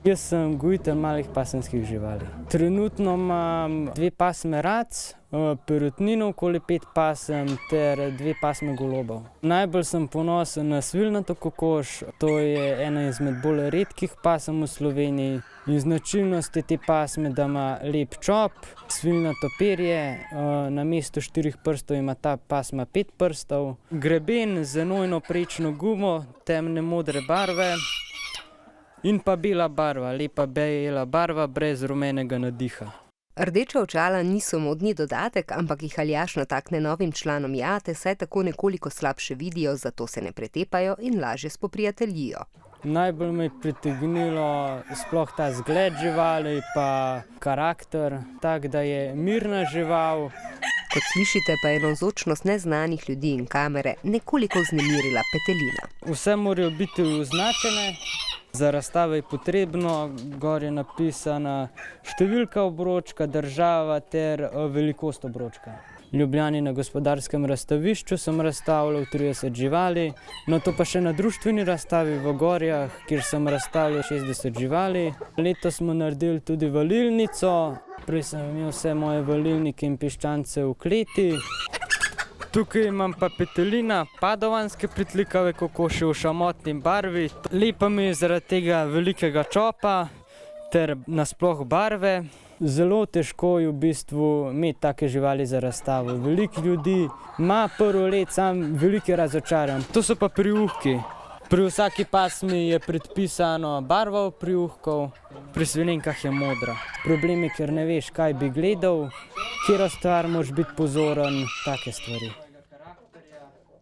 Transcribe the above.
Jaz sem gojitelj malih pasemskih živali. Trenutno imam 2 pasme rac, perutnino, okoli 5 pasem ter 2 pasme golobov. Najbolj sem ponosen na svilnato kokoš, to je ena izmed bolj redkih pasem v Sloveniji. In značilnost je te pasme, da ima lep čop, svilnato perje, namesto 4 prstov ima ta pasma 5 prstov. Greben z enojno prečno gumo temne modre barve. In pa bela barva, lepa bela barva brez rumenega nadiha. Rdeča očala niso modni dodatek, ampak jih Aljaž natakne novim članom jate, saj tako nekoliko slabše vidijo, zato se ne pretepajo in lažje spoprijateljijo. Najbolj me je pritegnilo sploh ta zgled živali pa karakter, tak da je mirna žival. Kot slišite, pa je navzočnost neznanih ljudi in kamere nekoliko vznemirila petelina. Vse morajo biti označene. Za razstave je potrebno, gor je napisana številka obročka, država ter velikost obročka. V Ljubljani na Gospodarskem razstavišču sem razstavljal 30 živali, nato pa še na društveni razstavi v Gorjah, kjer sem razstavljal 60 živali. Letos smo naredili tudi valilnico, prej sem imel vse moje valilnike in piščance v kleti. Tukaj imam pa petelina, padovanske pritlikave kokoše v šamotni barvi. Lepa mi je zaradi tega velikega čopa ter nasploh barve. Zelo težko je v bistvu imeti take živali za razstavo. Veliko ljudi ima prvo let sam velike razočaranj. To so pa priuhki. Pri vsaki pasmi je predpisano barva priuhkov, pri svinenkah je modra. Problem je, ker ne veš, kaj bi gledal, katero stvar moraš biti pozoren, take stvari.